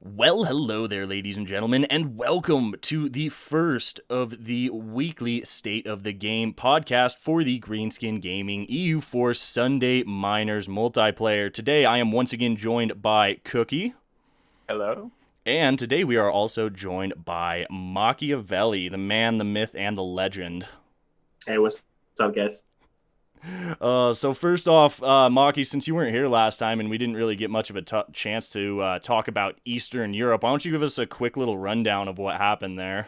Well, hello there, ladies and gentlemen, and welcome to the first of the weekly State of the Game podcast for the Greenskin Gaming EU4 Sunday Miners multiplayer. Today, I am once again joined by Cookie, Hello. and today we are also joined by Machiavelli, the man, the myth, and the legend. Hey, what's up, guys? So first off, Maki, since you weren't here last time and we didn't really get much of a chance to talk about Eastern Europe, why don't you give us a quick little rundown of what happened there?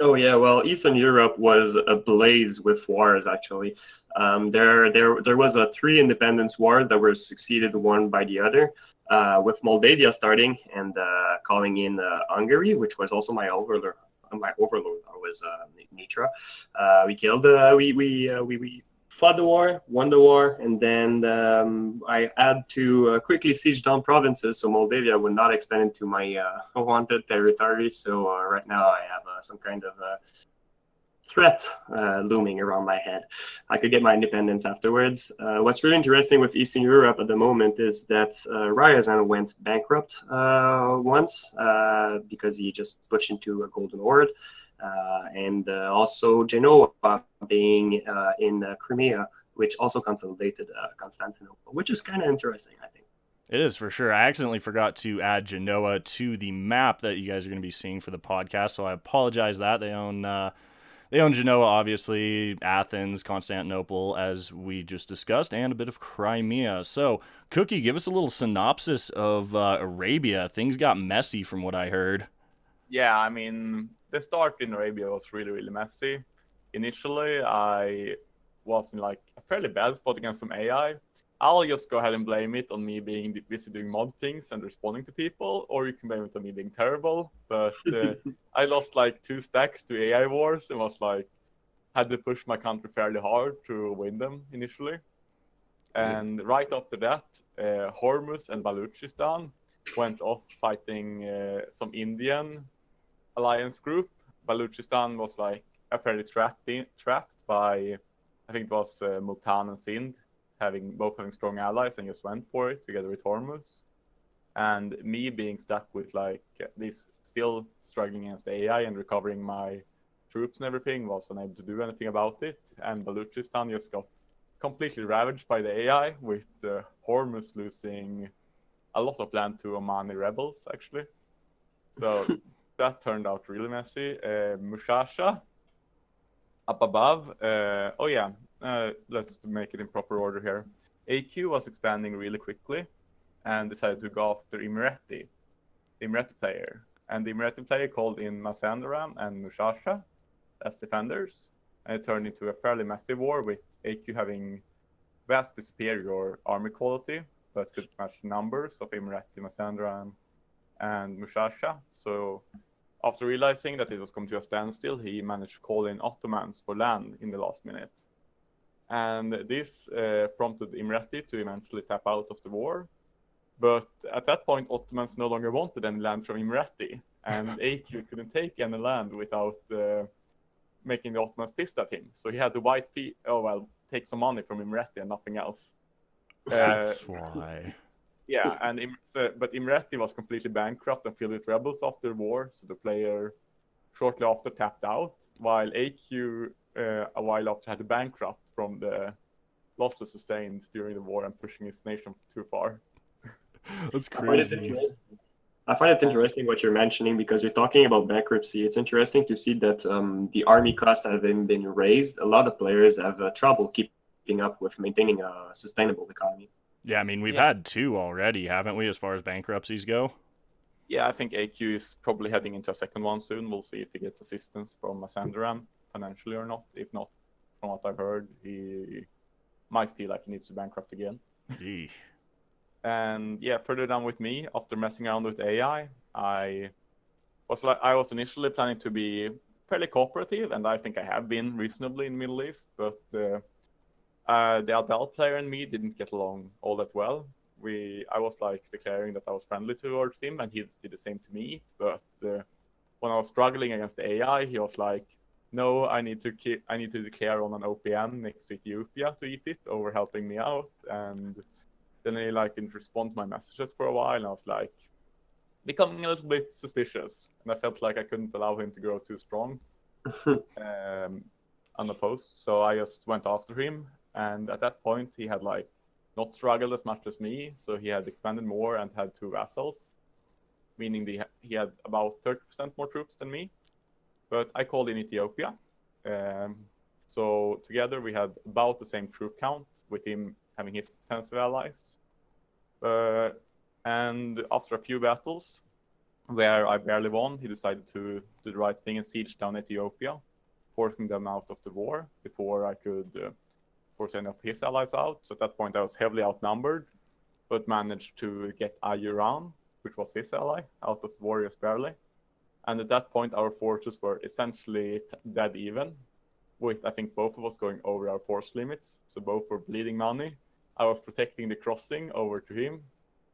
Oh yeah, well, Eastern Europe was ablaze with wars. Actually, there was a three independence wars that were succeeded one by the other. With Moldavia starting and calling in Hungary, which was also my overlord. My overlord was Nitra. We killed. We fought the war, won the war, and then I had to quickly siege down provinces so Moldavia would not expand into my wanted territory. So right now I have some kind of threat looming around my head. I could get my independence afterwards. What's really interesting with Eastern Europe at the moment is that Ryazan went bankrupt once because he just pushed into a golden horde. And also Genoa being in Crimea, which also consolidated Constantinople, which is kind of interesting, I think. It is for sure. I accidentally forgot to add Genoa to the map that you guys are going to be seeing for the podcast, so I apologize that they own Genoa, obviously, Athens, Constantinople, as we just discussed, and a bit of Crimea. So, Cookie, give us a little synopsis of Arabia. Things got messy from what I heard. Yeah, I mean, the start in Arabia was really messy. Initially, I was in like a fairly bad spot against some AI. I'll just go ahead and blame it on me being busy doing mod things and responding to people, or you can blame it on me being terrible. But I lost like 2 stacks to AI wars and was like, had to push my country fairly hard to win them initially. And right after that, Hormuz and Baluchistan went off fighting some Indian alliance group. Baluchistan was like a fairly trapped by, I think it was Multan and Sindh, both having strong allies, and just went for it together with Hormuz. And me being stuck with like this, still struggling against AI and recovering my troops and everything, was unable to do anything about it. And Baluchistan just got completely ravaged by the AI, with Hormuz losing a lot of land to Omani rebels, actually. So that turned out really messy. Mushasha, up above. Let's make it in proper order here. AQ was expanding really quickly and decided to go after Imereti, the Imereti player. And the Imereti player called in Mazandaran and Mushasha as defenders. And it turned into a fairly massive war, with AQ having vastly superior army quality, but could match numbers of Imereti, Mazandaran, and Mushasha. So after realizing that it was coming to a standstill, he managed to call in Ottomans for land in the last minute. And this prompted Imereti to eventually tap out of the war. But at that point, Ottomans no longer wanted any land from Imereti, and AQ couldn't take any land without making the Ottomans pissed at him. So he had to take some money from Imereti and nothing else. That's why. Yeah, but Imereti was completely bankrupt and filled with rebels after the war, so the player shortly after tapped out, while AQ a while after had to bankrupt from the losses sustained during the war and pushing his nation too far. That's crazy. I find it interesting what you're mentioning, because you're talking about bankruptcy. It's interesting to see that the army costs have been raised. A lot of players have trouble keeping up with maintaining a sustainable economy. Yeah, I mean, we've had 2 already, haven't we, as far as bankruptcies go? Yeah, I think AQ is probably heading into a second one soon. We'll see if he gets assistance from Mazandaran financially or not. If not, from what I've heard, he might feel like he needs to bankrupt again. Gee. And yeah, further down with me, after messing around with AI, I was initially planning to be fairly cooperative, and I think I have been reasonably in Middle East, but the adult player and me didn't get along all that well. I was like declaring that I was friendly towards him, and he did the same to me. But when I was struggling against the AI, he was like, "No, I need to declare on an OPM next to Ethiopia to eat it over helping me out." And then he like didn't respond to my messages for a while, and I was like, becoming a little bit suspicious, and I felt like I couldn't allow him to grow too strong unopposed. So I just went after him, and at that point he had like not struggled as much as me, so he had expanded more and had 2 vassals, meaning he had about 30% more troops than me. But I called in Ethiopia. So together we had about the same troop count, with him having his defensive allies. And after a few battles, where I barely won, he decided to do the right thing and siege down Ethiopia, forcing them out of the war before I could force any of his allies out. So at that point I was heavily outnumbered, but managed to get Ayuran, which was his ally, out of the war just barely. And at that point our forces were essentially dead even, with I think both of us going over our force limits. So both were bleeding money. I was protecting the crossing over to him,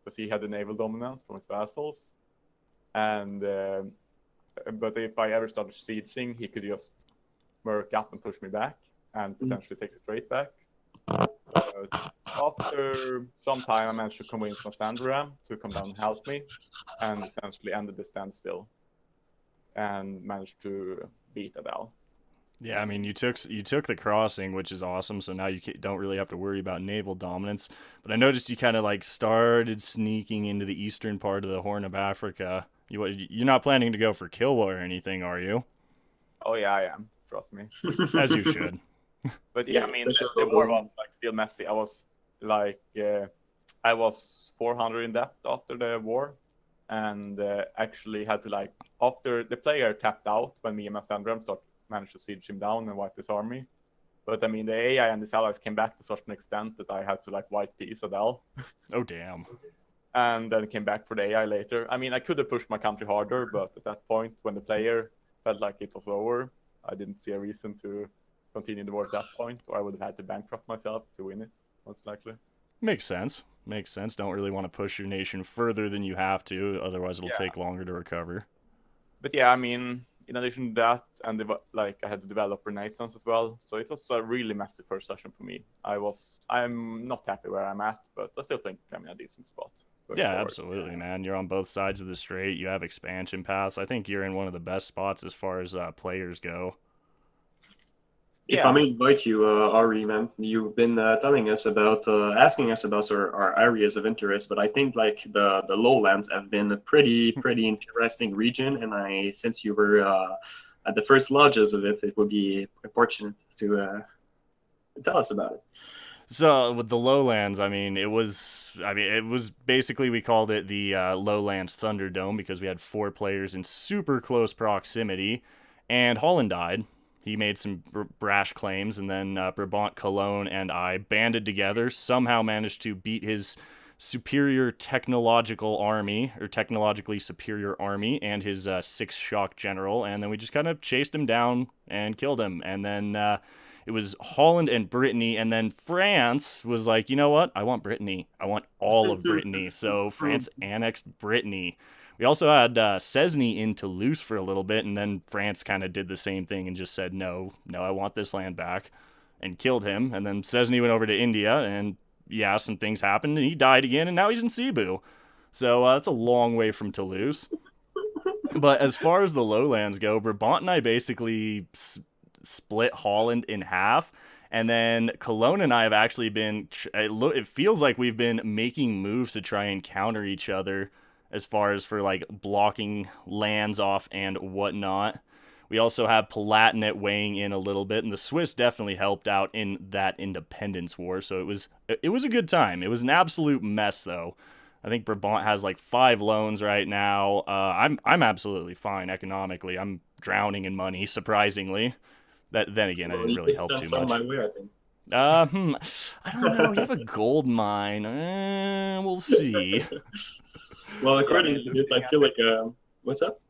because he had the naval dominance from his vassals. And but if I ever started sieging, he could just murk up and push me back, and potentially take it straight back. After some time, I managed to convince Massandra to come down and help me, and essentially ended the standstill, and managed to beat Adal. Yeah, I mean, you took the crossing, which is awesome. So now you don't really have to worry about naval dominance. But I noticed you kind of like started sneaking into the eastern part of the Horn of Africa. You're not planning to go for Kilwa or anything, are you? Oh yeah, I am. Trust me. As you should. But yeah, I mean, the war was like still messy. I was like, I was 400 in debt after the war, and actually had to like, after the player tapped out when me and Massandra managed to siege him down and wipe his army. But I mean, the AI and his allies came back to such an extent that I had to like white piece Adel. Oh damn. And then came back for the AI later. I mean, I could have pushed my country harder, but at that point, when the player felt like it was over, I didn't see a reason to continue the war at that point, or I would have had to bankrupt myself to win it, most likely. Makes sense. Makes sense. Don't really want to push your nation further than you have to, otherwise it'll take longer to recover. But yeah, I mean, in addition to that, and I had to develop Renaissance as well, so it was a really messy first session for me. I'm not happy where I'm at, but I still think I'm in a decent spot. Yeah, absolutely, man. You're on both sides of the strait. You have expansion paths. I think you're in one of the best spots as far as players go. If I may invite you, Ari, man, you've been telling us about, asking us about our areas of interest, but I think like the lowlands have been a pretty interesting region, and since you were at the first lodges of it, it would be fortunate to tell us about it. So with the lowlands, I mean, it was basically, we called it the Lowlands Thunderdome because we had 4 players in super close proximity, and Holland died. He made some brash claims, and then Brabant, Cologne, and I banded together, somehow managed to beat his superior technological army, or technologically superior army, and his 6 shock general, and then we just kind of chased him down and killed him. And then it was Holland and Brittany, and then France was like, you know what? I want Brittany. I want all of Brittany. So France annexed Brittany. We also had Cesny in Toulouse for a little bit, and then France kind of did the same thing and just said, no, I want this land back, and killed him. And then Cesny went over to India, and yeah, some things happened, and he died again, and now he's in Cebu. So that's a long way from Toulouse. But as far as the lowlands go, Brabant and I basically split Holland in half. And then Cologne and I have actually been, it feels like we've been making moves to try and counter each other as far as for like blocking lands off and whatnot. We also have Palatinate weighing in a little bit, and the Swiss definitely helped out in that independence war. So it was a good time. It was an absolute mess though. I think Brabant has like 5 loans right now. I'm absolutely fine economically. I'm drowning in money, surprisingly. Then again, I didn't really help too much. My way, I think. I don't know. You have a gold mine. We'll see. Well, according to this, I feel like what's up?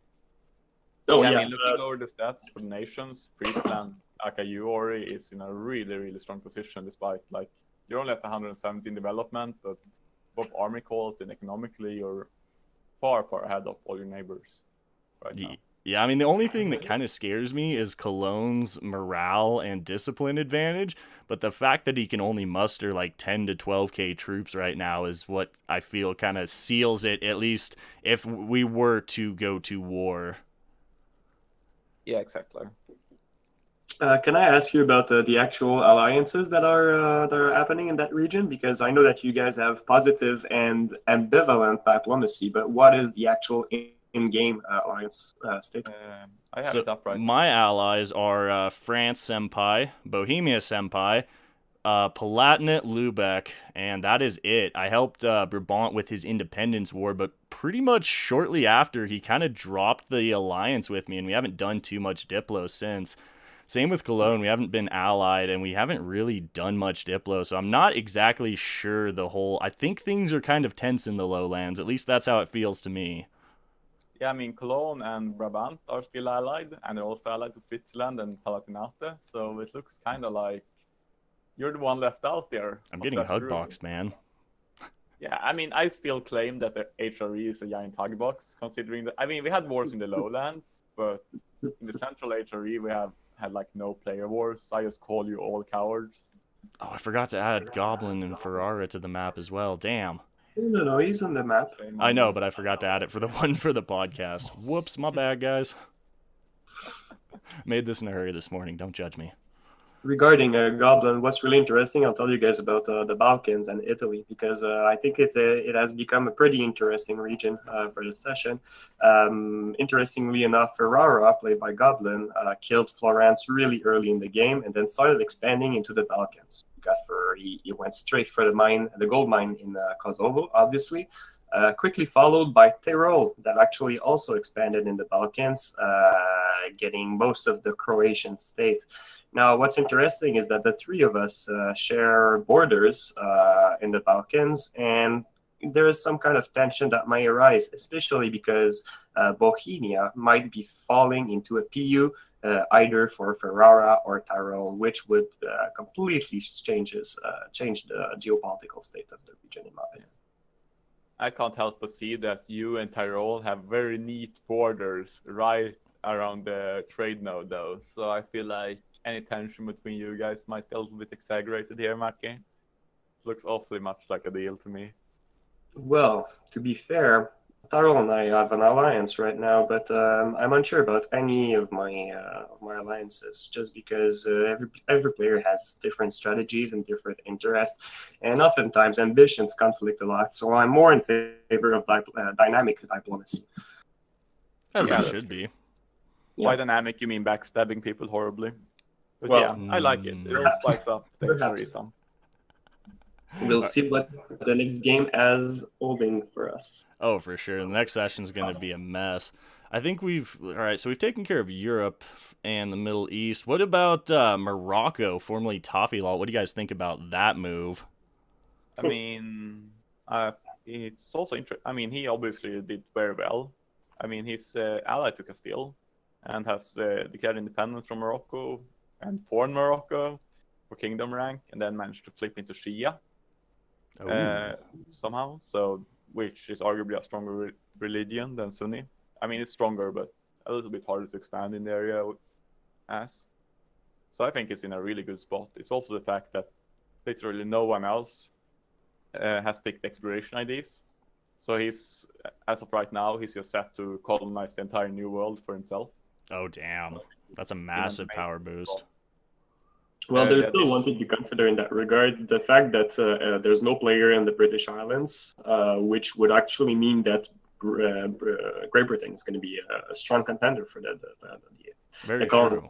Oh yeah, I mean, looking over the stats for the nations, Friesland, aka ORie, is in a really strong position, despite like you're only at 117 development, but both army quality and economically, you're far ahead of all your neighbors right now. Yeah, I mean, the only thing that kind of scares me is Cologne's morale and discipline advantage, but the fact that he can only muster like 10 to 12k troops right now is what I feel kind of seals it, at least if we were to go to war. Yeah, exactly. Can I ask you about the actual alliances that are happening in that region? Because I know that you guys have positive and ambivalent diplomacy, but what is the actual in-game alliance state? I have So it up right now. my allies are France Senpai, Bohemia Senpai, Palatinate, Lubeck, and that is it. I helped Brabant with his independence war, but pretty much shortly after, he kind of dropped the alliance with me, and we haven't done too much Diplo since. Same with Cologne, we haven't been allied, and we haven't really done much Diplo, so I'm not exactly sure the whole... I think things are kind of tense in the lowlands, at least that's how it feels to me. Yeah, I mean, Cologne and Brabant are still allied, and they're also allied to Switzerland and Palatinate, so it looks kind of like you're the one left out there. I'm of getting that hug group. boxed, man. Yeah, I mean, I still claim that the HRE is a giant hug box, considering that. I mean, we had wars in the lowlands, but in the central HRE, we have had like no player wars. I just call you all cowards. Oh, I forgot to add Goblin and Ferrara to the map as well. Damn. No, he's on the map. I know, but I forgot to add it for the one for the podcast. Whoops, my bad, guys. Made this in a hurry this morning. Don't judge me. Regarding Goblin, what's really interesting, I'll tell you guys about the Balkans and Italy, because I think it has become a pretty interesting region for this session. Interestingly enough, Ferrara, played by Goblin, killed Florence really early in the game and then started expanding into the Balkans. He went straight for the gold mine in Kosovo, obviously. Quickly followed by Tyrol, that actually also expanded in the Balkans, getting most of the Croatian state. Now, what's interesting is that the three of us share borders in the Balkans, and there is some kind of tension that might arise, especially because Bohemia might be falling into a PU either for Ferrara or Tyrol, which would completely change the geopolitical state of the region, in my opinion. I can't help but see that you and Tyrol have very neat borders right around the trade node, though. So I feel like any tension between you guys might be a little bit exaggerated here, Mackie. Looks awfully much like a deal to me. Well, to be fair, Tyrol and I have an alliance right now, but I'm unsure about any of my alliances, just because every player has different strategies and different interests, and oftentimes ambitions conflict a lot. So I'm more in favor of dynamic diplomacy. As it should be. By dynamic, you mean backstabbing people horribly? But Well, yeah, I like it. It'll spice up the HRE some. We'll see what the next game has holding for us. Oh, for sure. The next session's going to be a mess. I think all right, so we've taken care of Europe and the Middle East. What about Morocco, formerly Tafilalt? What do you guys think about that move? I mean, it's also interesting. I mean, he obviously did very well. I mean, his ally to Castile and has declared independence from Morocco and foreign Morocco for kingdom rank, and then managed to flip into Shia somehow. So, which is arguably a stronger religion than Sunni. I mean, it's stronger, but a little bit harder to expand in the area as. So I think it's in a really good spot. It's also the fact that literally no one else has picked exploration IDs. So he's, as of right now, he's just set to colonize the entire New World for himself. Oh, damn. That's a massive power boost. Well, there's still one thing to consider in that regard. The fact that there's no player in the British Islands, which would actually mean that Great Britain is going to be a strong contender for the Very true.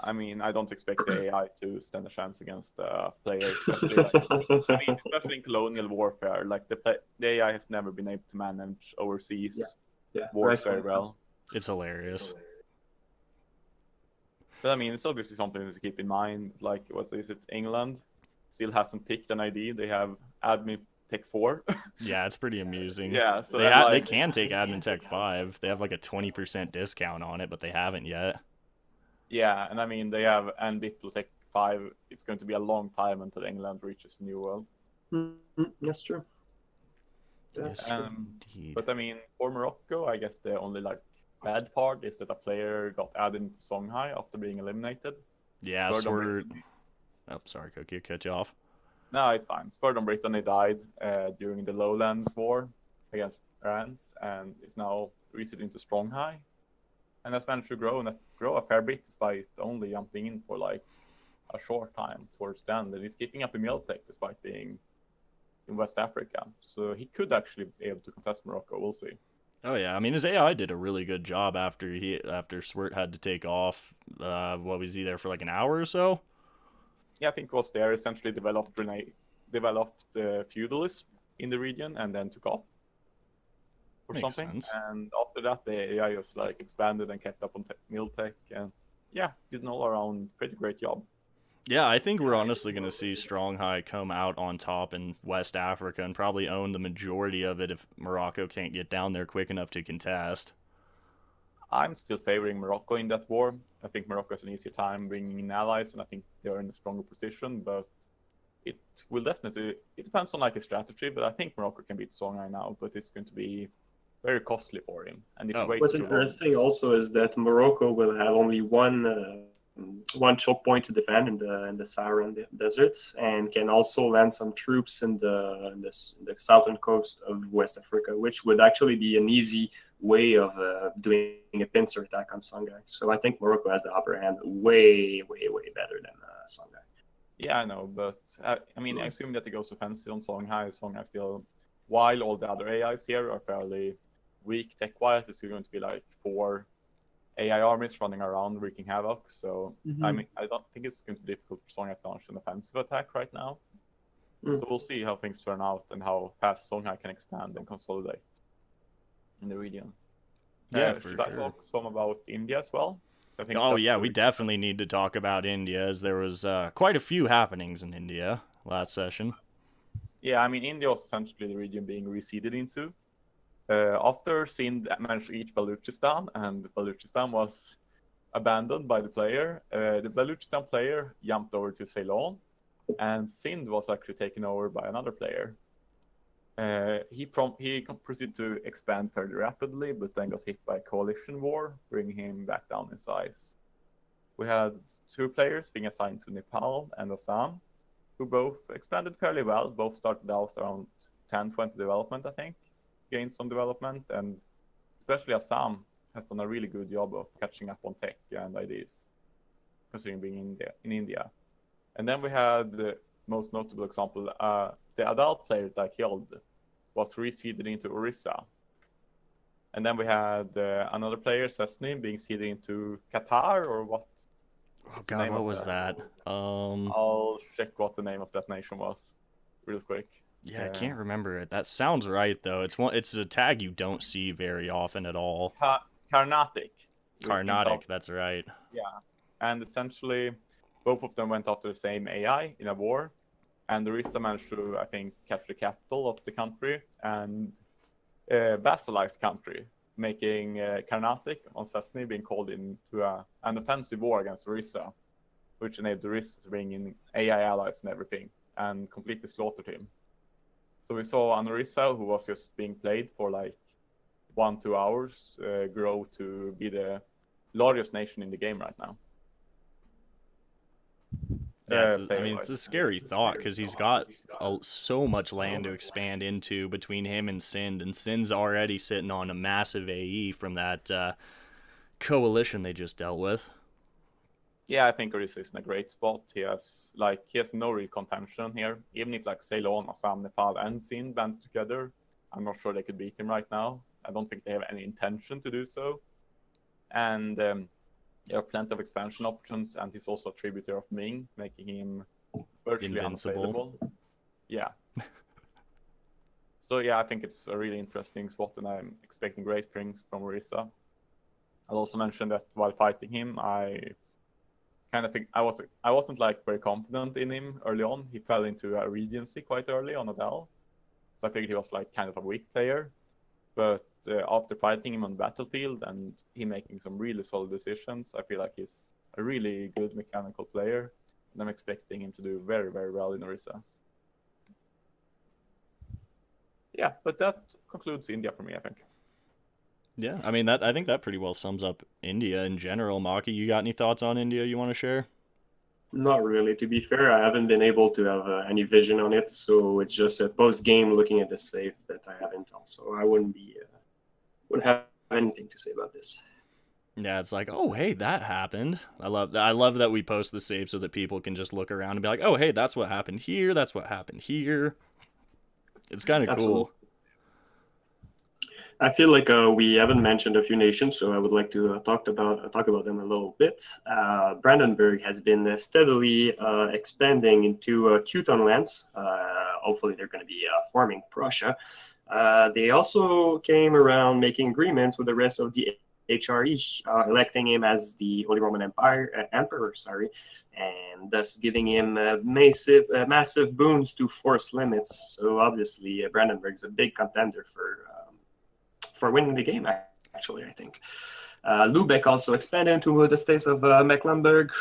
I mean, I don't expect the AI to stand a chance against players, especially, especially in colonial warfare. Like the AI has never been able to manage overseas wars very well. It's hilarious. But I mean, it's obviously something to keep in mind. Like, what is it? England still hasn't picked an ID. They have admin tech 4. Yeah, it's pretty amusing. Yeah, so they can take admin tech 5. They have like a 20% discount on it, but they haven't yet. Yeah, and I mean, they have and Diplotech 5. It's going to be a long time until England reaches the New World. That's true. Yes, indeed. But I mean, for Morocco, I guess the only like bad part is that a player got added into Songhai after being eliminated. Yeah, Third on Sword. Brittany. Oh, sorry, Cookie, I cut you off. No, it's fine. Third on Brittany died during the Lowlands War against France and is now reset into Songhai. And has managed to grow a fair bit despite only jumping in for like a short time towards the end. And he's keeping up in Miltech despite being in West Africa. So he could actually be able to contest Morocco. We'll see. Oh yeah, I mean his AI did a really good job after Swirt had to take off. What was he there for like an hour or so? Yeah, I think was there essentially developed feudalism in the region and then took off or Makes something. sense. And after that, the AI just like expanded and kept up on Miltech and yeah, did an all around pretty great job. Yeah, I think we're honestly going to see Stronghai come out on top in West Africa and probably own the majority of it if Morocco can't get down there quick enough to contest. I'm still favoring Morocco in that war. I think Morocco has an easier time bringing in allies, and I think they're in a stronger position. But it will definitely, it depends on like a strategy. But I think Morocco can beat Songhai now, but it's going to be very costly for him. And if he waits What's too long, interesting also is that Morocco will have only one choke point to defend in the Saharan desert, and can also land some troops in the southern coast of West Africa, which would actually be an easy way of doing a pincer attack on Songhai. So I think Morocco has the upper hand way better than Songhai. Yeah, I know, but I mean, I assume that he goes offensive on Songhai. Songhai still, while all the other AIs here are fairly weak tech-wise, it's still going to be like 4 AI armies running around wreaking havoc. So I mean, I don't think it's going to be difficult for Songhai to launch an offensive attack right now. So we'll see how things turn out and how fast Songhai can expand and consolidate in the region. Yeah, for should sure. I talk some about India as well? I think Oh that's yeah, the we definitely need to talk about India, as there was quite a few happenings in India last session. Yeah, I mean, India was essentially the region being reseeded into. After Sindh managed to eat Baluchistan, and Baluchistan was abandoned by the player, the Baluchistan player jumped over to Ceylon, and Sindh was actually taken over by another player. He proceeded to expand fairly rapidly, but then got hit by a coalition war, bringing him back down in size. We had 2 players being assigned to Nepal and Assam, who both expanded fairly well. Both started out around 10-20 development, I think, gained some development, and especially Assam has done a really good job of catching up on tech and ideas, considering being in India. And then we had the most notable example, the adult player that I killed was reseeded into Orissa. And then we had another player, Cessny, being seeded into Qatar, or what? Oh god, what was that? I'll check what the name of that nation was real quick. Yeah, I can't remember it. That sounds right though. It's a tag you don't see very often at all. Carnatic. Carnatic, that's right. Yeah. And essentially, both of them went after the same AI in a war. And Orissa managed to, I think, capture the capital of the country and vassalize the country, making Carnatic on Cessny being called into an offensive war against Orissa, which enabled Orissa to bring in AI allies and everything, and completely slaughtered him. So we saw an Orissa who was just being played for like 1-2 hours grow to be the largest nation in the game right now. Yeah, it's a scary thought because he's got so much land to expand into between him and Sindh, and Sindh's already sitting on a massive AE from that coalition they just dealt with. Yeah, I think Orissa is in a great spot. He has no real contention here. Even if like Ceylon, Assam, Nepal, and Sindh band together, I'm not sure they could beat him right now. I don't think they have any intention to do so. And there are plenty of expansion options, and he's also a tributary of Ming, making him virtually unassailable. Yeah. So yeah, I think it's a really interesting spot, and I'm expecting great things from Orissa. I'll also mention that while fighting him, I kind of think I wasn't like very confident in him early on. He fell into a regency quite early on Adele, so I figured he was like kind of a weak player. But after fighting him on the battlefield and him making some really solid decisions, I feel like he's a really good mechanical player, and I'm expecting him to do very, very well in Orissa. Yeah, but that concludes India for me, I think. Yeah, I mean I think that pretty well sums up India in general. Maki, you got any thoughts on India you want to share? Not really. To be fair, I haven't been able to have any vision on it, so it's just a post game looking at the save that I have intel. So I wouldn't have anything to say about this. Yeah, it's like, oh hey, that happened. I love that. I love that we post the save so that people can just look around and be like, oh hey, that's what happened here. That's what happened here. It's kind of cool. I feel like we haven't mentioned a few nations, so I would like to talk about them a little bit. Brandenburg has been steadily expanding into Teuton lands. Hopefully, they're going to be forming Prussia. They also came around making agreements with the rest of the HRE, electing him as the Holy Roman Emperor, and thus giving him massive boons to force limits. So obviously, Brandenburg's a big contender for winning the game, actually, I think. Lubeck also expanded into the state of Mecklenburg.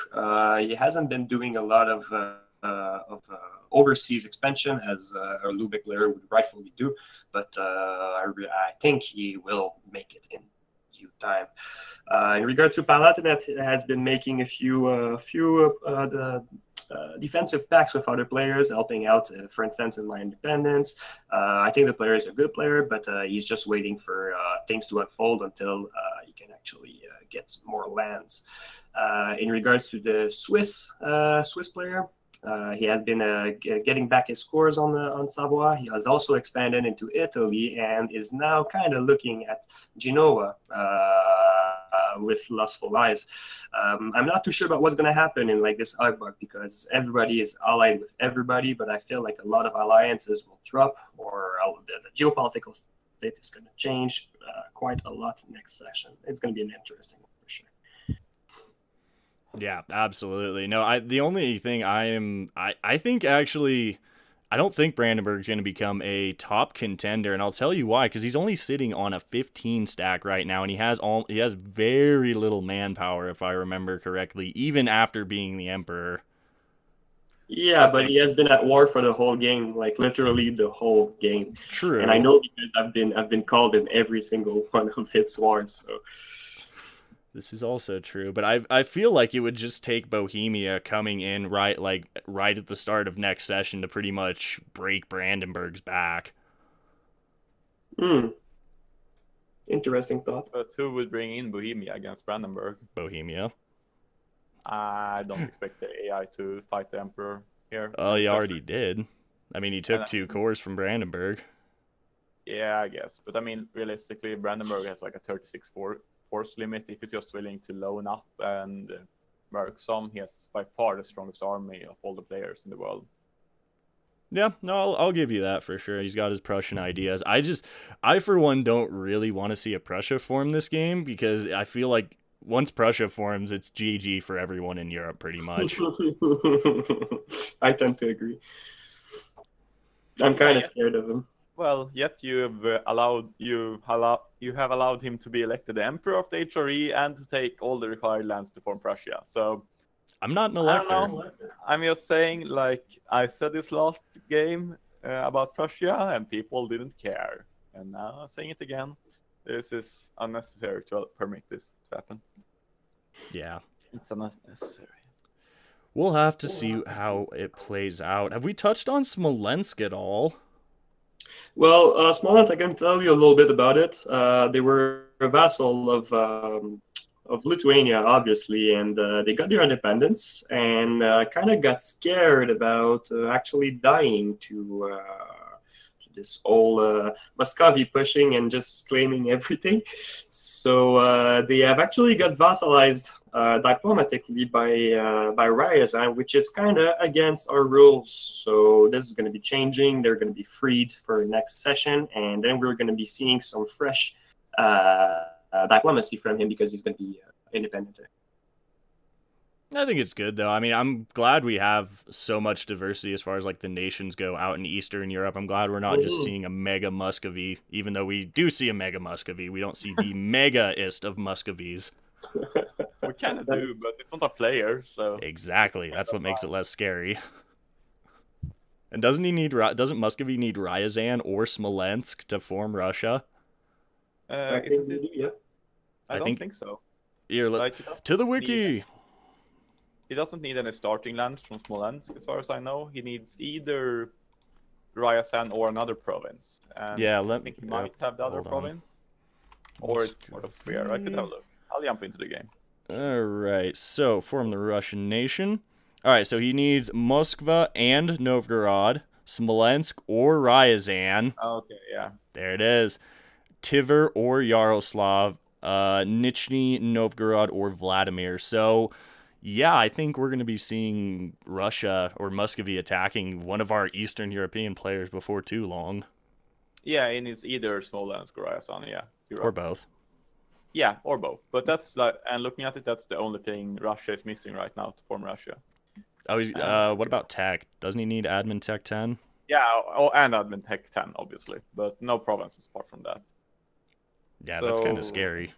He hasn't been doing a lot of overseas expansion as a Lubeck player would rightfully do, but I think he will make it in due time. In regard to Palatinate, has been making a few defensive pacts with other players, helping out, for instance, in my independence. I think the player is a good player, but he's just waiting for things to unfold until he can actually get more lands. In regards to the Swiss player, he has been getting back his scores on Savoie. He has also expanded into Italy and is now kind of looking at Genoa with lustful eyes. I'm not too sure about what's going to happen in like this Arbok because everybody is allied with everybody, but I feel like a lot of alliances will drop or the geopolitical state is going to change quite a lot next session. It's going to be an interesting one for sure. Yeah, absolutely. No, the only thing I think actually, I don't think Brandenburg's going to become a top contender, and I'll tell you why. Because he's only sitting on a 15 stack right now, and he has very little manpower, if I remember correctly, even after being the emperor. Yeah, but he has been at war for the whole game, like literally the whole game. True. And I know because I've been called in every single one of its wars. So. This is also true, but I feel like it would just take Bohemia coming in right at the start of next session to pretty much break Brandenburg's back. Interesting thought. But who would bring in Bohemia against Brandenburg? Bohemia. I don't expect the AI to fight the Emperor here. Oh, he already did. I mean, he took 2 cores from Brandenburg. Yeah, I guess. But I mean, realistically, Brandenburg has like a 36 force limit if he's just willing to loan up and work some. He has by far the strongest army of all the players in the world. Yeah, no, I'll give you that for sure. He's got his Prussian ideas. I for one don't really want to see a Prussia form this game because I feel like once Prussia forms, it's GG for everyone in Europe pretty much. I tend to agree. I'm kind of scared of him. Well, yet you have allowed him to be elected the Emperor of the HRE and to take all the required lands to form Prussia. So I'm not an elector. I'm just saying, like I said this last game about Prussia, and people didn't care. And now I'm saying it again. This is unnecessary to permit this to happen. Yeah. It's unnecessary. We'll have to see how it plays out. Have we touched on Smolensk at all? Well, Smolensk, I can tell you a little bit about it. They were a vassal of Lithuania, obviously, and they got their independence and kind of got scared about actually dying to this whole Muscovy pushing and just claiming everything. So they have actually got vassalized diplomatically by Ryazan, which is kind of against our rules. So this is going to be changing. They're going to be freed for next session, and then we're going to be seeing some fresh diplomacy from him because he's going to be independent. I think it's good, though. I mean, I'm glad we have so much diversity as far as, like, the nations go out in Eastern Europe. I'm glad we're not just seeing a mega Muscovy, even though we do see a mega Muscovy. We don't see the mega-ist of Muscovies. We kind of do, but it's not a player, so... Exactly. That's what makes it less scary. And doesn't Muscovy need Ryazan or Smolensk to form Russia? Isn't it? Yeah. I don't think so. Here, Like, to the wiki. He doesn't need any starting lands from Smolensk, as far as I know. He needs either Ryazan or another province. And Yeah, I think he might have the other hold on. province. Or it's more of where I could have a look. I'll jump into the game. All right, so form the Russian nation. All right, so he needs Moskva and Novgorod, Smolensk or Ryazan. Okay, yeah. There it is. Tver or Yaroslav, Nizhny Novgorod or Vladimir. So, yeah, I think we're going to be seeing Russia or Muscovy attacking one of our Eastern European players before too long. Yeah, and it's either Smolensk or Ryazan, yeah. You're Or right. both. Yeah, or both. But that's like, and looking at it, that's the only thing Russia is missing right now to form Russia. Oh, what about tech? Doesn't he need admin tech 10? Yeah, and admin tech 10, obviously, but no provinces apart from that. Yeah, that's kind of scary.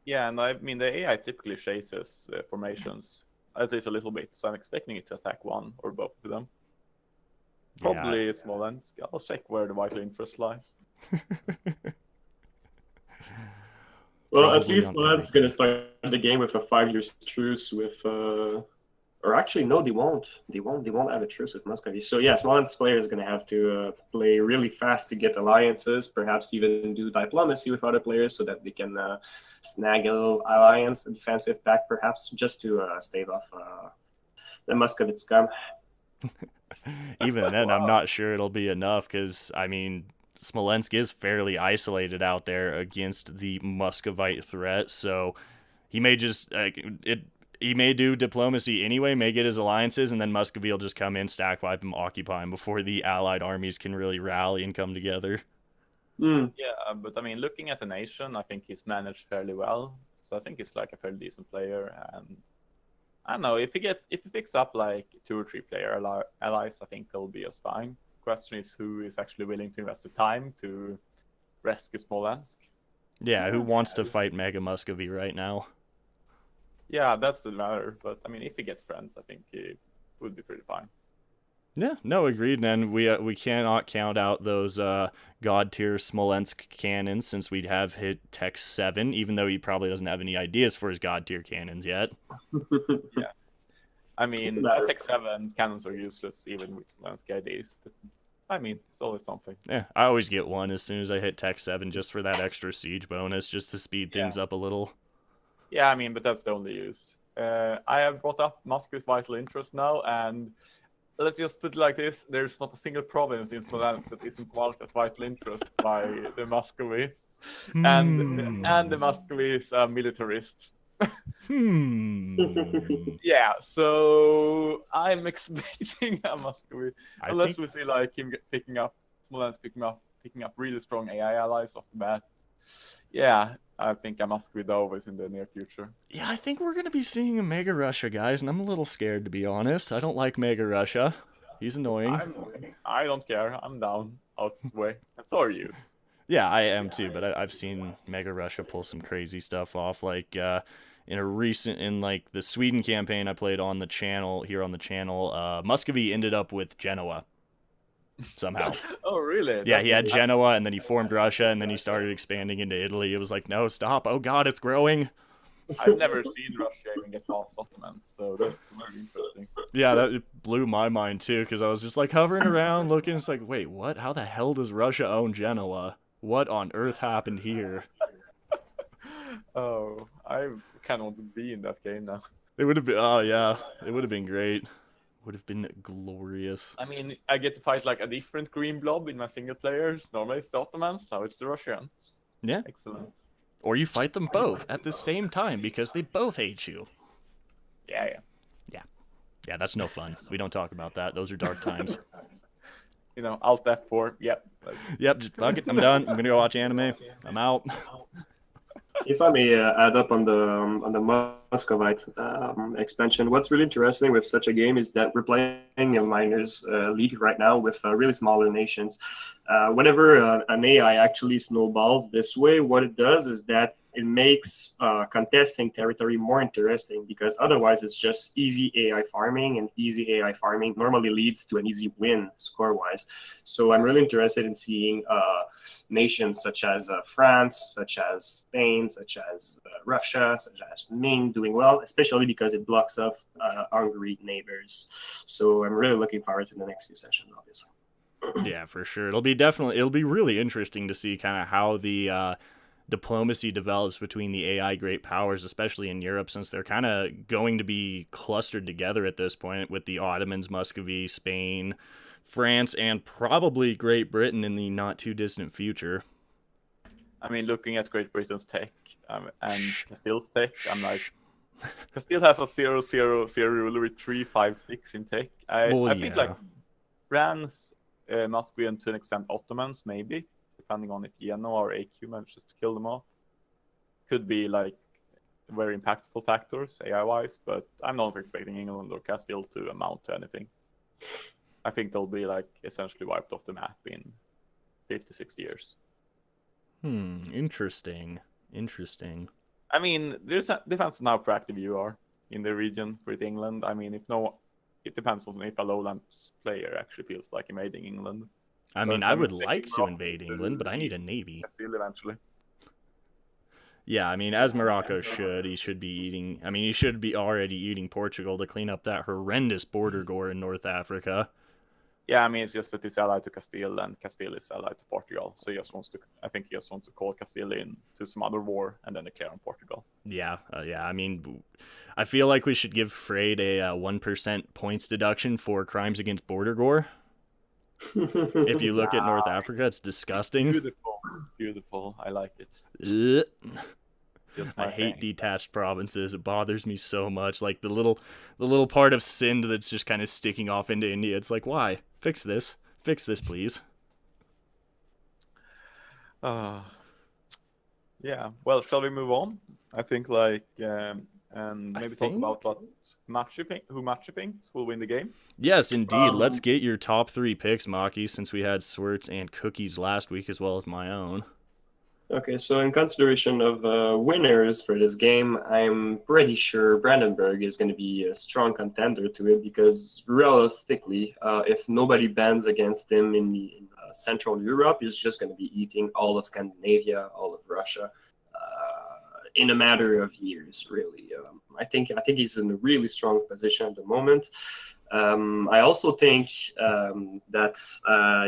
Yeah, and I mean, the AI typically chases formations, at least a little bit, so I'm expecting it to attack one or both of them. Probably Yeah. Smolensk. I'll check where the vital interests lie. Well, at Probably least on Milan's going to start the game with a 5-year truce with, or actually, no, they won't. They won't have a truce with Muscovy. So yeah, Smolensk's player is going to have to play really fast to get alliances, perhaps even do diplomacy with other players so that they can snag a little alliance, a defensive pact, perhaps, just to stave off the Muscovite scum. Even then, I'm not sure it'll be enough because, I mean, Smolensk is fairly isolated out there against the Muscovite threat, so he may just he may do diplomacy anyway, may get his alliances, and then Muscovy will just come in, stack wipe him, occupy him before the allied armies can really rally and come together. Yeah, but I mean, looking at the nation, I think he's managed fairly well. So I think he's like a fairly decent player, and I don't know, if he picks up like 2 or 3 player allies, I think he'll be just fine. Question is who is actually willing to invest the time to rescue Smolensk. Yeah, who wants to fight Mega Muscovy right now? Yeah, that's the matter. But I mean, if he gets friends, I think he would be pretty fine. Yeah, no, agreed. And we cannot count out those god tier Smolensk cannons since we have hit Tech 7, even though he probably doesn't have any ideas for his god tier cannons yet. Yeah. I mean, at Tech 7, cannons are useless even with Smolensk IDs, but I mean, it's always something. Yeah, I always get one as soon as I hit Tech 7 just for that extra siege bonus, just to speed things up a little. Yeah, I mean, but that's the only use. I have brought up Muscovy's vital interest now, and let's just put it like this: there's not a single province in Smolensk that isn't marked as vital interest by the Muscovy, and the Muscovy is a militarist. Yeah, so I'm expecting a Muscovy, unless we see like him picking up Smolensk, picking up really strong AI allies off the bat. Yeah, I think a Muscovy though is in the near future. Yeah, I think we're gonna be seeing a Mega Russia, guys, and I'm a little scared to be honest. I don't like Mega Russia. He's annoying. I don't care. I'm down. Out the way. And so are you. Yeah, I am too, but I've seen Mega Russia pull some crazy stuff off. Like in like the Sweden campaign I played on the channel Muscovy ended up with Genoa somehow. Oh, really? Yeah, he had Genoa, and then he formed Russia, and then he started expanding into Italy. It was like, no, stop! Oh God, it's growing. I've never seen Russia even get past Ottomans, so that's very interesting. Yeah, that blew my mind too, because I was just like hovering around looking. It's like, wait, what? How the hell does Russia own Genoa? What on earth happened here? Oh, I kind of want to be in that game now. It would have been, oh yeah, it would have been great. Would have been glorious. I mean, I get to fight like a different green blob in my single players. Normally it's the Ottomans, now it's the Russians. Yeah. Excellent. Or you fight them both at the same time because they both hate you. Yeah. Yeah, that's no fun. We don't talk about that. Those are dark times. You know, Alt F4. Yep. Yep, just fuck it. I'm done. I'm gonna go watch anime. I'm out. If I may add up on the Muscovite expansion. What's really interesting with such a game is that we're playing a minors league right now with really smaller nations. Whenever an AI actually snowballs this way, what it does is that it makes contesting territory more interesting, because otherwise it's just easy AI farming, and easy AI farming normally leads to an easy win score-wise. So I'm really interested in seeing nations such as France, such as Spain, such as Russia, such as Ming doing well, especially because it blocks off Hungary neighbors. So I'm really looking forward to the next few sessions, obviously. Yeah, for sure. It'll be really interesting to see kind of how the diplomacy develops between the AI great powers, especially in Europe, since they're kind of going to be clustered together at this point with the Ottomans, Muscovy, Spain, France, and probably Great Britain in the not too distant future. I mean, looking at Great Britain's tech and Castile's tech, I'm like, Castile has a 0-0-0 ruler with 3-5-6 in tech. I think like France, Muscovy, and to an extent Ottomans, maybe, depending on if Genoa or AQ manages to kill them off, could be like very impactful factors AI-wise, but I'm not expecting England or Castile to amount to anything. I think they'll be like essentially wiped off the map in 50, 60 years. Interesting. I mean, it depends on how proactive you are in the region with England. I mean, it depends on if a Lowlands player actually feels like invading England. I mean, I would like to invade England, but I need a navy. Castile eventually. Yeah, I mean, as Morocco should, he should be eating. I mean, he should be already eating Portugal to clean up that horrendous border gore in North Africa. Yeah, I mean, it's just that he's allied to Castile, and Castile is allied to Portugal. So I think he just wants to call Castile in to some other war and then declare on Portugal. Yeah. I mean, I feel like we should give Frade a 1% points deduction for crimes against border gore. If you look at North Africa, it's disgusting. Beautiful. I like it. I hate detached provinces. It bothers me so much. Like the little part of Sindh that's just kind of sticking off into India. It's like, why? Fix this, please. Yeah. Well, shall we move on? I think and maybe talk about who match you thinks will win the game. Yes, indeed. Let's get your top 3 picks, Maki, since we had Swirts and Cookies last week as well as my own. Okay, so in consideration of winners for this game, I'm pretty sure Brandenburg is going to be a strong contender to it, because realistically, if nobody bans against him in Central Europe, he's just going to be eating all of Scandinavia, all of Russia, in a matter of years, really. I think he's in a really strong position at the moment. I also think that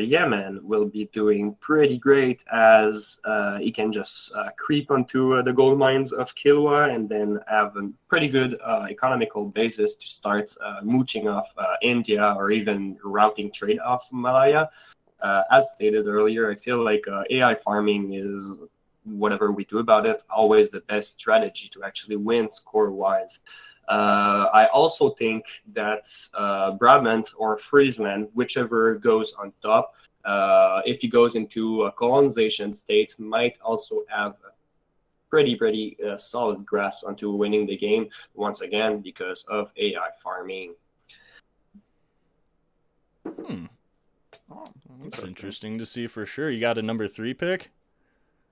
Yemen will be doing pretty great, as he can just creep onto the gold mines of Kilwa and then have a pretty good economical basis to start mooching off India, or even routing trade off Malaya. As stated earlier, I feel like AI farming is, whatever we do about it, always the best strategy to actually win score-wise. I also think that Brabant or Friesland, whichever goes on top, if he goes into a colonization state, might also have a pretty solid grasp onto winning the game, once again, because of AI farming. That's interesting to see for sure. You got a number 3 pick?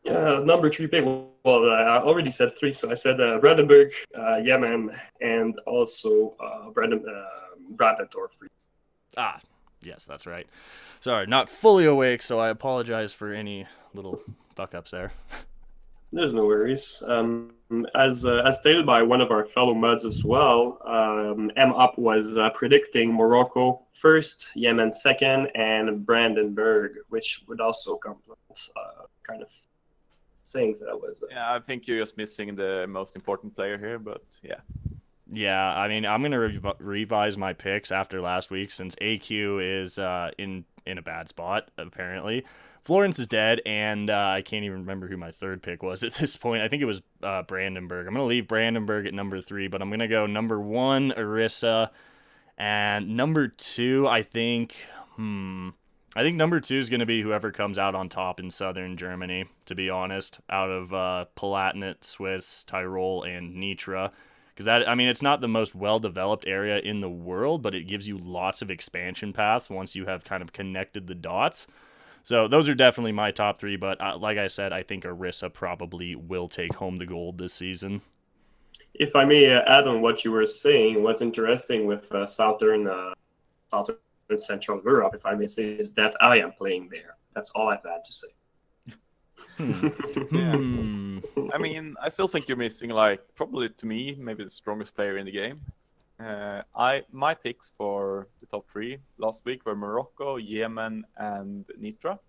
Number 3 pick. Well, I already said 3, so I said Brandenburg, Yemen, and also Brabant or Free. Yes, that's right. Sorry, not fully awake, so I apologize for any little fuck-ups there. There's no worries. As stated by one of our fellow mods as well, M-Up was predicting Morocco first, Yemen second, and Brandenburg, which would also complement kind of sayings that was. Yeah, I think you're just missing the most important player here, but yeah. Yeah, I mean, I'm going to revise my picks after last week, since AQ is in a bad spot, apparently. Florence is dead, and I can't even remember who my 3rd pick was at this point. I think it was Brandenburg. I'm going to leave Brandenburg at number 3, but I'm going to go number 1, Orissa, and number 2, I think number 2 is going to be whoever comes out on top in southern Germany, to be honest, out of Palatinate, Swiss, Tyrol, and Nitra. Because because that, I mean, it's not the most well-developed area in the world, but it gives you lots of expansion paths once you have kind of connected the dots. So those are definitely my top 3, but like I said, I think Orisa probably will take home the gold this season. If I may add on what you were saying, what's interesting with Southern Central Europe, if I may say, is that I am playing there. That's all I've had to say. I mean, I still think you're missing, like, probably to me, maybe the strongest player in the game. My picks for the top 3 last week were Morocco, Yemen, and Nitra.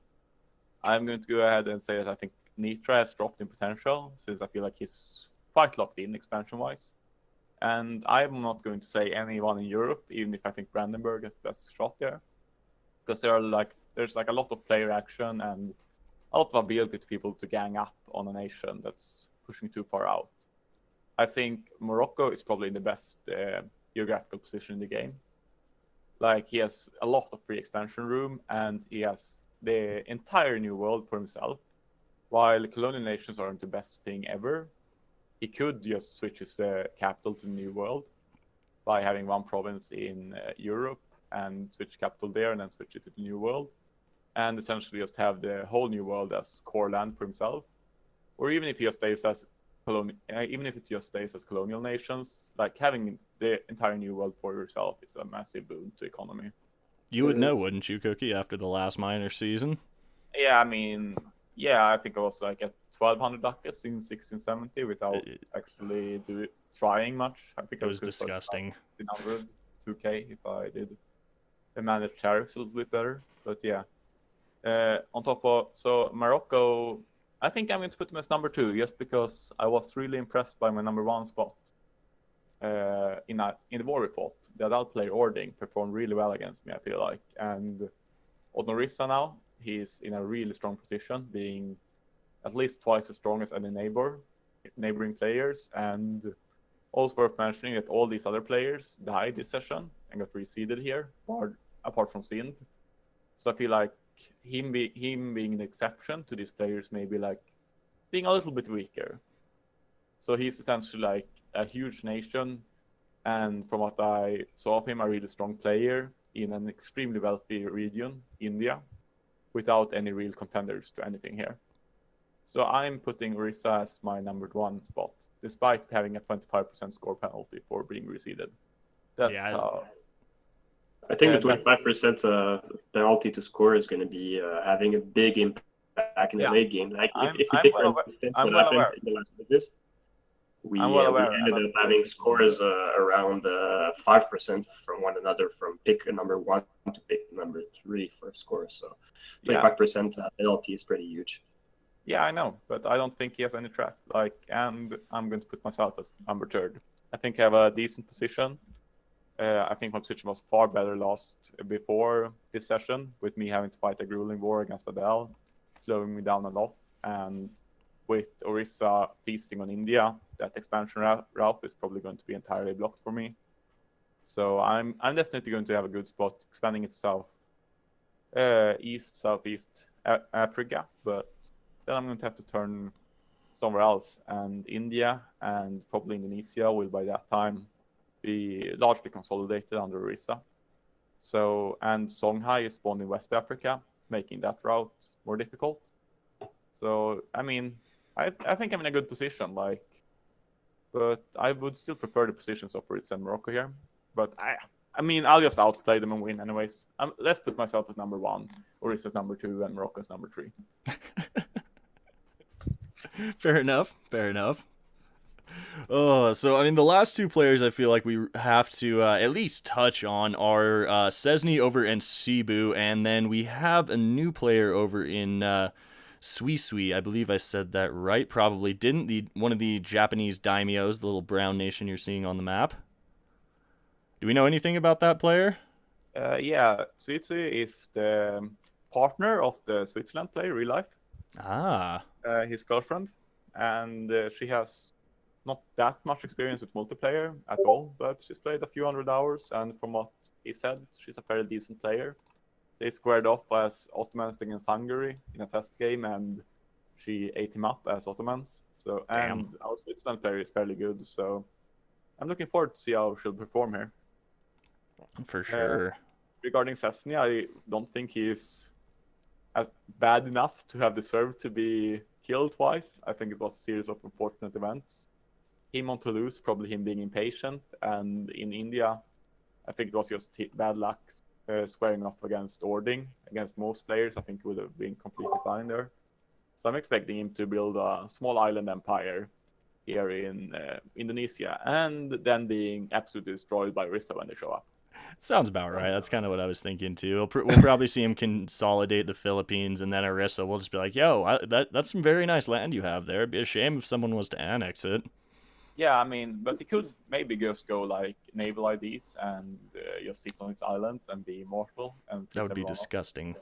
I'm going to go ahead and say that I think Nitra has dropped in potential, since I feel like he's quite locked in expansion-wise. And I'm not going to say anyone in Europe, even if I think Brandenburg has the best shot there, because there's like a lot of player action and a lot of ability to people to gang up on a nation that's pushing too far out. I think Morocco is probably in the best geographical position in the game. Like, he has a lot of free expansion room, and he has the entire new world for himself. While colonial nations aren't the best thing ever, he could just switch his capital to the new world by having one province in Europe and switch capital there and then switch it to the new world, and essentially just have the whole new world as core land for himself. Or even if he just stays as colonial nations, like, having the entire new world for yourself is a massive boon to economy. You would know, wouldn't you, Cookie, after the last minor season? Yeah, I mean, yeah, I think I was like at 1,200 ducats in 1670 without actually trying much. I think it was disgusting. 1,500, 2K if I did manage tariffs a little bit better. But yeah, on top of, so Morocco, I think I'm going to put him as number 2 just because I was really impressed by my number 1 spot. In the war we fought, the adult player Ording performed really well against me, I feel like. And on Orisa now, he's in a really strong position, being at least twice as strong as any neighboring players. And also worth mentioning that all these other players died this session and got reseeded here, apart from Sind. So I feel like him being an exception to these players, maybe like being a little bit weaker. So he's essentially like a huge nation, and from what I saw of him, a really strong player in an extremely wealthy region, India, without any real contenders to anything here. So I'm putting Orisa as my number 1 spot, despite having a 25% score penalty for being reseeded. That's how... I think the 25% penalty to score is going to be having a big impact in the late game. Like, if you take, for instance, what happened in the last matches, we ended up having scores around 5% from one another, from pick number 1 to pick number 3 for a score. So 25% penalty is pretty huge. Yeah, I know, but I don't think he has any trap. Like, and I'm going to put myself as number 3rd. I think I have a decent position. I think my position was far better before this session, with me having to fight a grueling war against Adele, slowing me down a lot. And with Orisa feasting on India, that expansion route is probably going to be entirely blocked for me. So I'm definitely going to have a good spot expanding it south, southeast Africa, but then I'm going to have to turn somewhere else, and India and probably Indonesia will by that time be largely consolidated under Orisa. So, and Songhai is spawned in West Africa, making that route more difficult. So, I mean, I think I'm in a good position, like, but I would still prefer the positions of Orisa and Morocco here. But I mean, I'll just outplay them and win anyways. Let's put myself as number 1, Orisa's number 2, and Morocco's number 3. Fair enough. Oh, so I mean, the last 2 players I feel like we have to at least touch on are Cesny over in Cebu, and then we have a new player over in Suisui. I believe I said that right. Probably didn't. One of the Japanese daimyos, the little brown nation you're seeing on the map. Do we know anything about that player? Yeah, Suisui is the partner of the Switzerland player, real life. His girlfriend, and she has not that much experience with multiplayer at all, but she's played a few hundred hours, and from what he said, she's a fairly decent player. They squared off as Ottomans against Hungary in a test game, and she ate him up as Ottomans. So, and our Switzerland player is fairly good, so I'm looking forward to see how she'll perform here. For sure. Regarding Cessny, I don't think he's as bad enough to have deserved to be killed twice. I think it was a series of unfortunate events. Him on Toulouse, probably him being impatient, and in India, I think it was just bad luck squaring off against Ording. Against most players, I think he would have been completely fine there. So I'm expecting him to build a small island empire here in Indonesia, and then being absolutely destroyed by Rissa when they show up. Sounds about right. That's kind of what I was thinking too. We'll probably see him consolidate the Philippines, and then Orissa will just be like, "Yo, that's some very nice land you have there. It'd be a shame if someone was to annex it." Yeah, I mean, but he could maybe just go like naval IDs and just sit on its islands and be immortal. And That would be disgusting.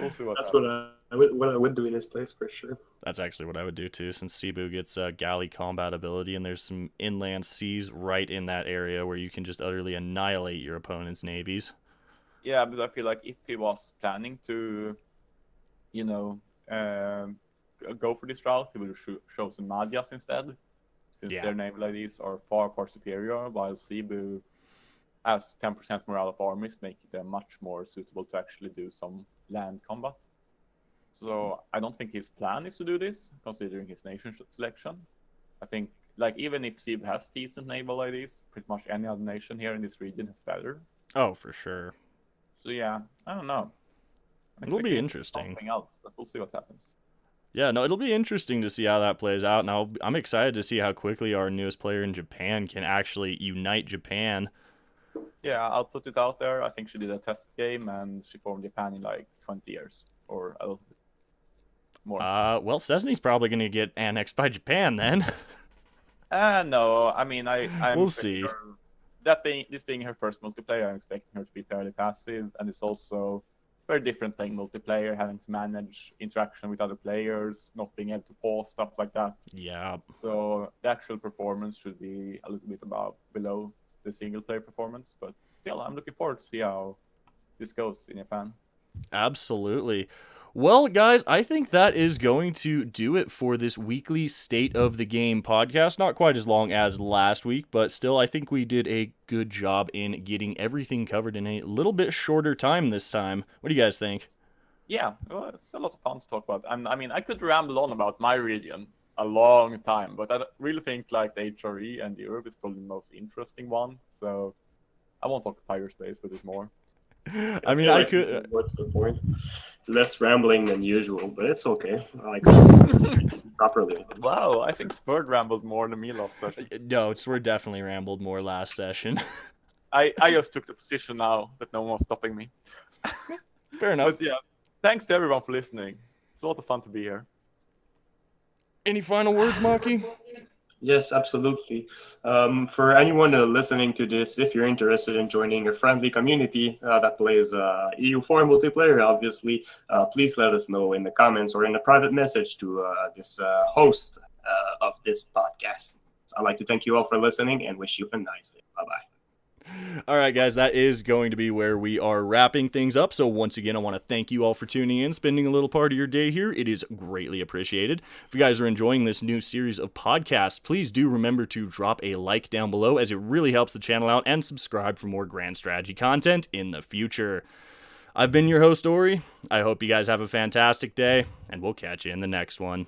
We'll see what That's happens. what I would do in his place for sure. That's actually what I would do too, since Cebu gets galley combat ability, and there's some inland seas right in that area where you can just utterly annihilate your opponent's navies. Yeah, but I feel like if he was planning to, you know, go for this route, he would show some Magyas instead, since Yeah. their naval IDs are far, far superior, while Cebu has 10% morale of armies, making them much more suitable to actually do some land combat. So I don't think his plan is to do this, considering his nation selection. I think, like, even if Cebu has decent naval IDs, pretty much any other nation here in this region has better. Oh, for sure. So yeah, I don't know. It'll be Expecting interesting. Something else, but we'll see what happens. Yeah, no, it'll be interesting to see how that plays out. Now, I'm excited to see how quickly our newest player in Japan can actually unite Japan. Yeah, I'll put it out there. I think she did a test game and she formed Japan in like 20 years or a little bit more. Well, Cessny's probably going to get annexed by Japan then. No, I mean, I'm We'll see. This being her first multiplayer, I'm expecting her to be fairly passive, and it's also very different playing multiplayer, having to manage interaction with other players, not being able to pause, stuff like that. Yeah. So the actual performance should be a little bit below the single player performance, but still, I'm looking forward to see how this goes in Japan. Absolutely. Well, guys, I think that is going to do it for this weekly State of the Game podcast. Not quite as long as last week, but still, I think we did a good job in getting everything covered in a little bit shorter time this time. What do you guys think? Yeah, well, it's a lot of fun to talk about. I mean, I could ramble on about my region a long time, but I really think like the HRE and Europe is probably the most interesting one. So I won't talk Pyrespace with it more. I mean, I could. What's the point? Less rambling than usual, but it's okay. I like it properly. Wow, I think Spurd rambled more than me last session. No, we're definitely rambled more last session. I just took the position now that no one was stopping me. Fair enough. But yeah, thanks to everyone for listening. It's a lot of fun to be here. Any final words, Maki? Yes, absolutely. For anyone listening to this, if you're interested in joining a friendly community that plays EU4 multiplayer, obviously, please let us know in the comments or in a private message to this host of this podcast. I'd like to thank you all for listening and wish you a nice day. Bye-bye. All right, guys, that is going to be where we are wrapping things up. So once again, I want to thank you all for tuning in, spending a little part of your day here. It is greatly appreciated. If you guys are enjoying this new series of podcasts, please do remember to drop a like down below, as it really helps the channel out, and subscribe for more Grand Strategy content in the future. I've been your host, ORie. I hope you guys have a fantastic day, and we'll catch you in the next one.